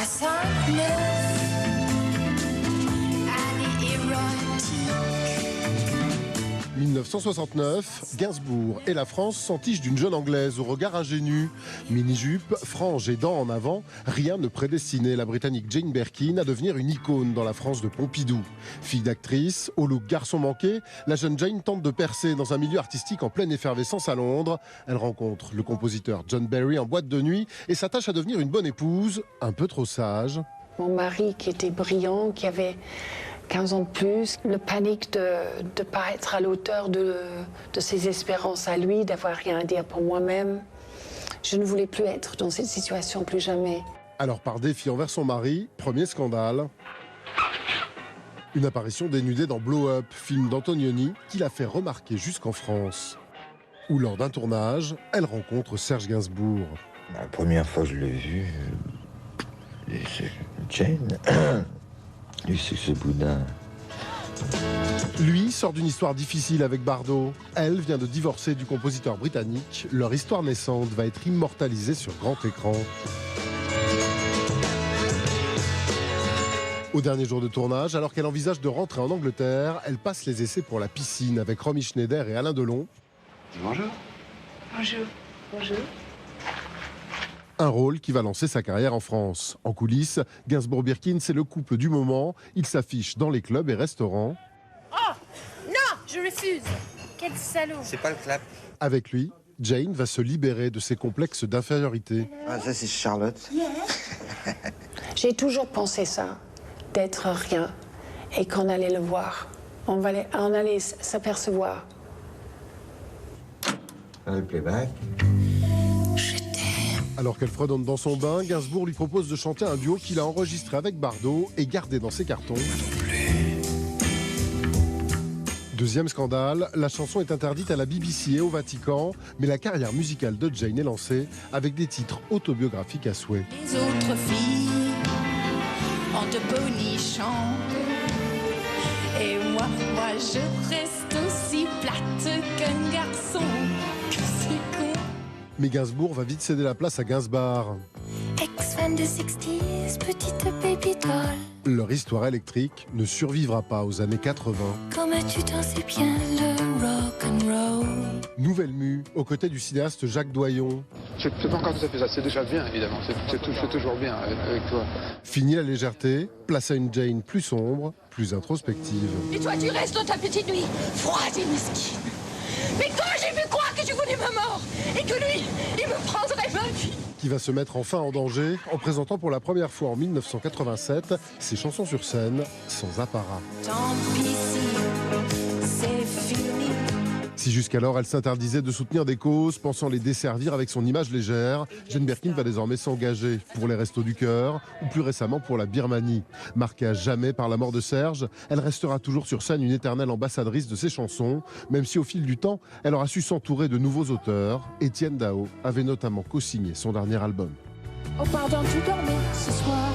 69, année érotique. 1969, Gainsbourg et la France s'entichent d'une jeune Anglaise au regard ingénu. Mini-jupe, frange et dents en avant, rien ne prédestinait la Britannique Jane Birkin à devenir une icône dans la France de Pompidou. Fille d'actrice, au look garçon manqué, la jeune Jane tente de percer dans un milieu artistique en pleine effervescence à Londres. Elle rencontre le compositeur John Barry en boîte de nuit et s'attache à devenir une bonne épouse, un peu trop sage. Mon mari qui était brillant, qui avait 15 ans de plus, le panique de ne pas être à l'auteur de ses espérances à lui, d'avoir rien à dire pour moi-même. Je ne voulais plus être dans cette situation, plus jamais. Alors par défi envers son mari, premier scandale. Une apparition dénudée dans Blow Up, film d'Antonioni, qui l'a fait remarquer jusqu'en France. Où lors d'un tournage, elle rencontre Serge Gainsbourg. La première fois que je l'ai vu, c'est Jane. Lui, c'est ce boudin. Lui sort d'une histoire difficile avec Bardot. Elle vient de divorcer du compositeur britannique. Leur histoire naissante va être immortalisée sur grand écran. Au dernier jour de tournage, alors qu'elle envisage de rentrer en Angleterre, elle passe les essais pour La Piscine avec Romy Schneider et Alain Delon. Bonjour. Bonjour. Bonjour. Un rôle qui va lancer sa carrière en France. En coulisses, Gainsbourg-Birkin, c'est le couple du moment. Ils s'affichent dans les clubs et restaurants. Oh non, je refuse. Quel salaud. C'est pas le clap. Avec lui, Jane va se libérer de ses complexes d'infériorité. Ah, ça, c'est Charlotte. J'ai toujours pensé ça, d'être rien, et qu'on allait le voir. On allait s'apercevoir. Le playback. Alors qu'elle fredonne dans son bain, Gainsbourg lui propose de chanter un duo qu'il a enregistré avec Bardot et gardé dans ses cartons. Deuxième scandale, la chanson est interdite à la BBC et au Vatican, mais la carrière musicale de Jane est lancée avec des titres autobiographiques à souhait. Les autres filles en de bonichant. Et moi, je reste aussi plate qu'un garçon. Que c'est con. Mais Gainsbourg va vite céder la place à Gainsbar. Ex-fan de 60s, petite baby doll. Leur histoire électrique ne survivra pas aux années 80. Comme tu t'en sais bien le rock'n'roll. Nouvelle mue, aux côtés du cinéaste Jacques Doyon. C'est pas encore tout à fait ça, c'est déjà bien évidemment, c'est toujours bien avec toi. Fini la légèreté, place à une Jane plus sombre, plus introspective. Et toi tu restes dans ta petite nuit, froide et mesquine. Mais quand j'ai pu croire que tu voulais ma mort et que lui, il me prendrait ma vie. Qui va se mettre enfin en danger en présentant pour la première fois en 1987 ses chansons sur scène sans apparat. Tant pis si c'est fini. Si jusqu'alors elle s'interdisait de soutenir des causes, pensant les desservir avec son image légère, Jane Birkin va désormais s'engager pour les Restos du Cœur ou plus récemment pour la Birmanie. Marquée à jamais par la mort de Serge, elle restera toujours sur scène une éternelle ambassadrice de ses chansons, même si au fil du temps, elle aura su s'entourer de nouveaux auteurs. Étienne Dao avait notamment co-signé son dernier album. Oh pardon, tu dormais ce soir.